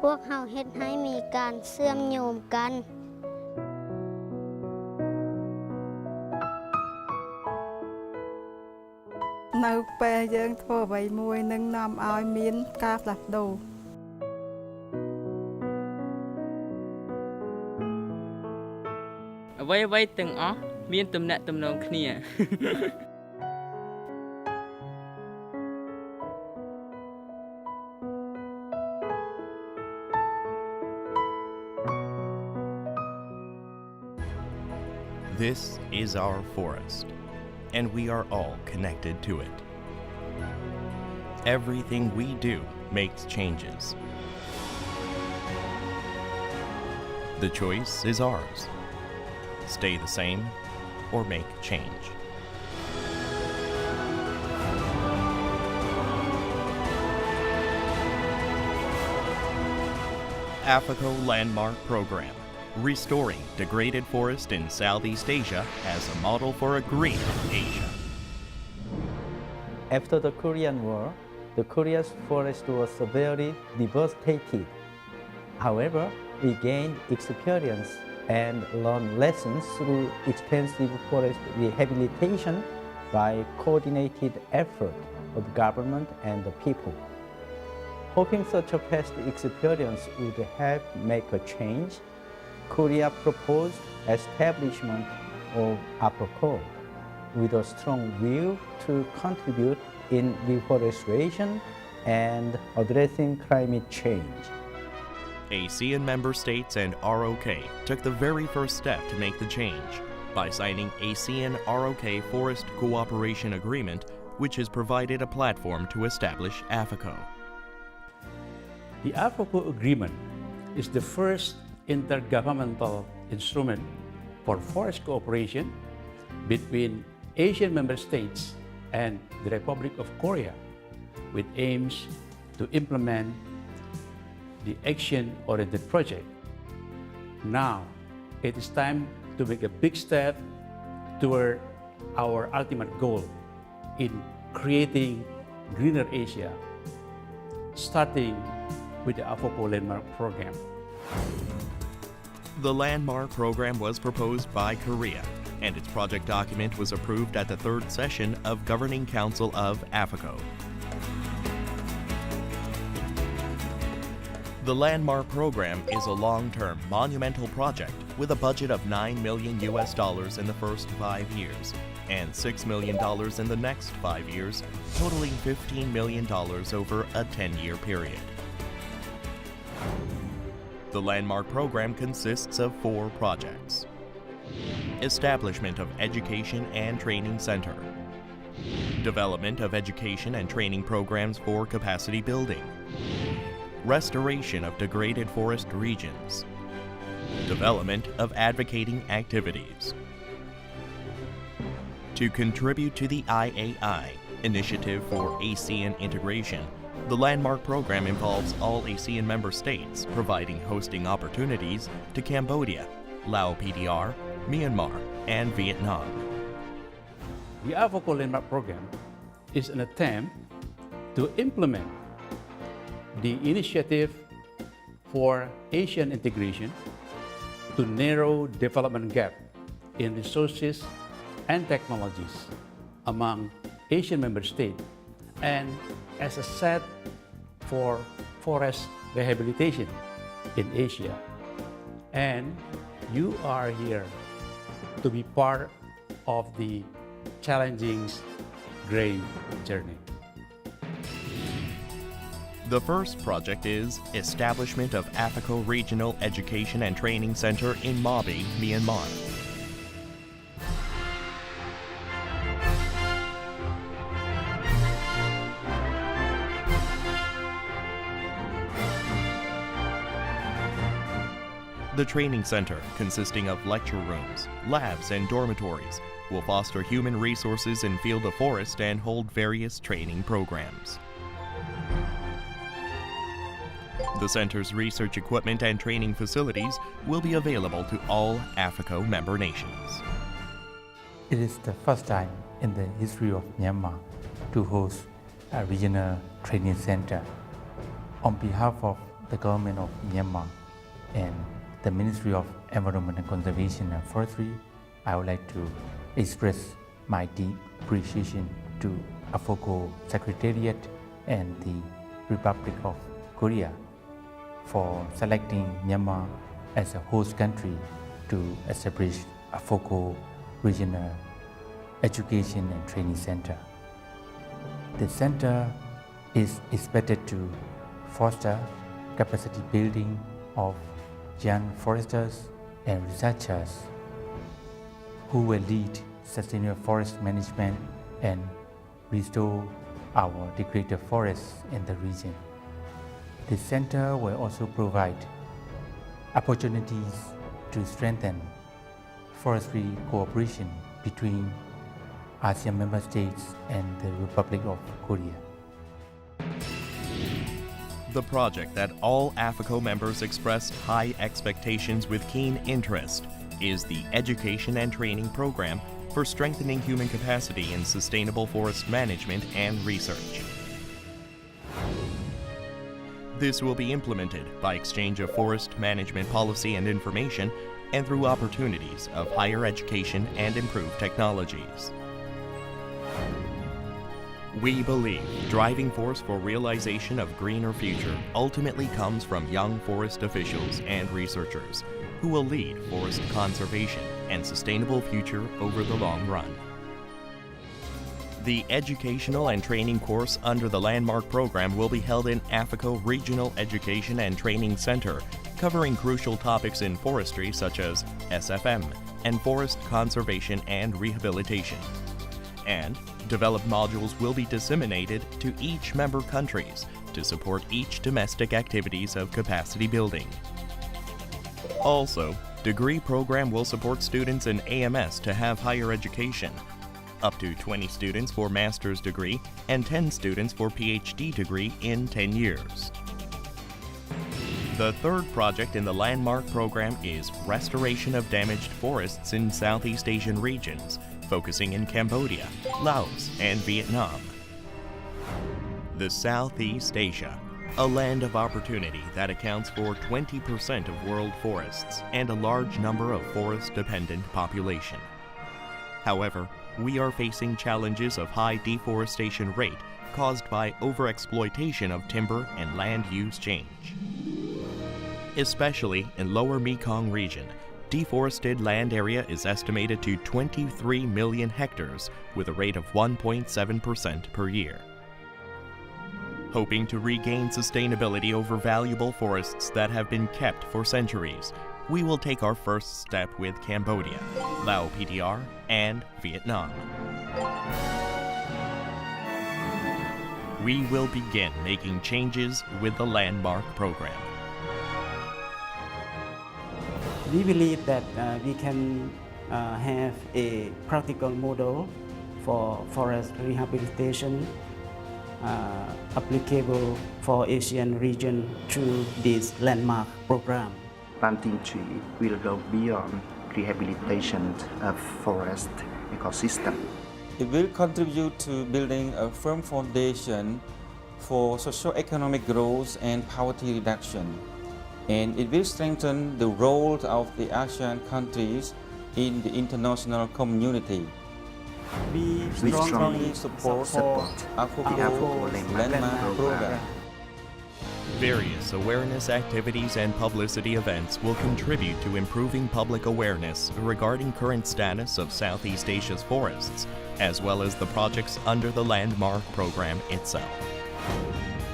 พวกเราเฮ็ดให้มีการเชื่อมโยงกัน នៅពេលយើងធ្វើអ្វីមួយនឹងនាំឲ្យមានការផ្លាស់ប្ដូរ អ្វីៗទាំងអស់មានទំនាក់ទំនងគ្នា This is our forest, and we are all connected to it. Everything we do makes changes. The choice is ours. Stay the same or make change. AFoCo Landmark Program, restoring degraded forest in Southeast Asia as a model for a green Asia. After the Korean War, the Korea's forest was severely devastated. However, we gained experience and learned lessons through extensive forest rehabilitation by coordinated effort of government and the people. Hoping such a past experience would help make a change, Korea proposed establishment of AFoCo with a strong will to contribute in reforestation and addressing climate change. ASEAN member states and ROK took the very first step to make the change by signing ASEAN-ROK Forest Cooperation Agreement, which has provided a platform to establish AFoCo. The AFoCo Agreement is the first intergovernmental instrument for forest cooperation between Asian member states and the Republic of Korea, with aims to implement the action-oriented project. Now, it is time to make a big step toward our ultimate goal in creating greener Asia, starting with the AFoCo Landmark Program. The Landmark Program was proposed by Korea, and its project document was approved at the third session of Governing Council of AFoCo. The Landmark Program is a long-term, monumental project with a budget of $9 million in the first 5 years and $6 million in the next 5 years, totaling $15 million over a 10-year period. The Landmark Program consists of 4 projects. Establishment of Education and Training Center. Development of education and training programs for capacity building. Restoration of degraded forest regions. Development of advocating activities. To contribute to the IAI, Initiative for ASEAN Integration, the Landmark Program involves all ASEAN member states, providing hosting opportunities to Cambodia, Lao PDR, Myanmar, and Vietnam. The AFoCo Landmark Program is an attempt to implement the initiative for Asian integration to narrow development gap in resources and technologies among Asian member states and as a set for forest rehabilitation in Asia. And you are here to be part of the challenging green journey. The first project is establishment of AFoCo Regional Education and Training Center in Mabi, Myanmar. The training center, consisting of lecture rooms, labs, and dormitories, will foster human resources in field of forest and hold various training programs. The center's research equipment and training facilities will be available to all AFoCo member nations. It is the first time in the history of Myanmar to host a regional training center. On behalf of the government of Myanmar and the Ministry of Environment and Conservation and Forestry, I would like to express my deep appreciation to AFoCo Secretariat and the Republic of Korea for selecting Myanmar as a host country to establish AFoCo Regional Education and Training Center. The center is expected to foster capacity building of young foresters and researchers who will lead sustainable forest management and restore our degraded forests in the region. The center will also provide opportunities to strengthen forestry cooperation between ASEAN member states and the Republic of Korea. The project that all AFoCo members expressed high expectations with keen interest is the Education and Training Program for strengthening human capacity in sustainable forest management and research. This will be implemented by exchange of forest management policy and information and through opportunities of higher education and improved technologies. We believe driving force for realization of greener future ultimately comes from young forest officials and researchers who will lead forest conservation and sustainable future over the long run. The educational and training course under the Landmark program will be held in AFoCo Regional Education and Training Center, covering crucial topics in forestry such as SFM and forest conservation and rehabilitation. And developed modules will be disseminated to each member countries to support each domestic activities of capacity building. Also, degree program will support students in AMS to have higher education, up to 20 students for master's degree and 10 students for PhD degree in 10 years. The third project in the Landmark program is restoration of damaged forests in Southeast Asian regions, focusing in Cambodia, Laos, and Vietnam. The Southeast Asia, a land of opportunity that accounts for 20% of world forests and a large number of forest-dependent population. However, we are facing challenges of high deforestation rate caused by overexploitation of timber and land use change. Especially in lower Mekong region, deforested land area is estimated to 23 million hectares with a rate of 1.7% per year. Hoping to regain sustainability over valuable forests that have been kept for centuries, we will take our first step with Cambodia, Lao PDR, and Vietnam. We will begin making changes with the Landmark program. We believe that we can have a practical model for forest rehabilitation applicable for ASEAN region through this Landmark program. Planting tree will go beyond rehabilitation of forest ecosystem. It will contribute to building a firm foundation for socio-economic growth and poverty reduction. And it will strengthen the role of the ASEAN countries in the international community. We strongly support AFoCo Landmark program. Various awareness activities and publicity events will contribute to improving public awareness regarding current status of Southeast Asia's forests, as well as the projects under the Landmark program itself.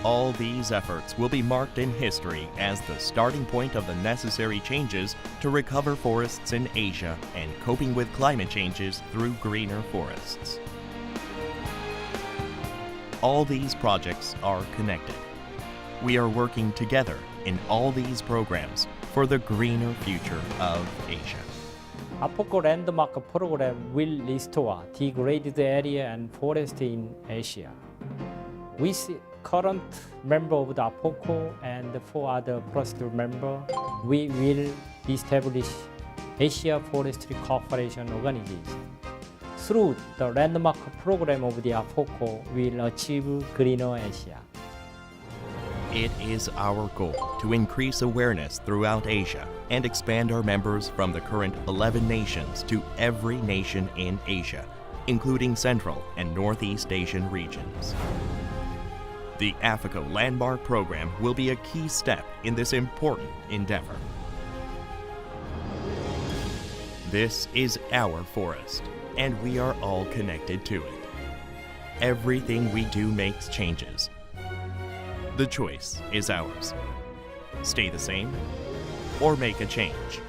All these efforts will be marked in history as the starting point of the necessary changes to recover forests in Asia and coping with climate changes through greener forests. All these projects are connected. We are working together in all these programs for the greener future of Asia. AFoCo Landmark program will restore degraded area and forest in Asia. With current member of the AFoCo and 4 other procedural members, we will establish Asia Forestry Cooperation Organization. through the Landmark Program of the AFoCo, we'll achieve greener Asia. It is our goal to increase awareness throughout Asia and expand our members from the current 11 nations to every nation in Asia, including Central and Northeast Asian regions. The AFoCo Landmark Program will be a key step in this important endeavor. This is our forest, and we are all connected to it. Everything we do makes changes. The choice is ours. Stay the same or make a change.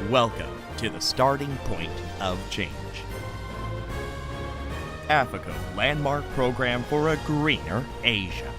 Welcome to the starting point of change. AFoCo Landmark Program for a Greener Asia.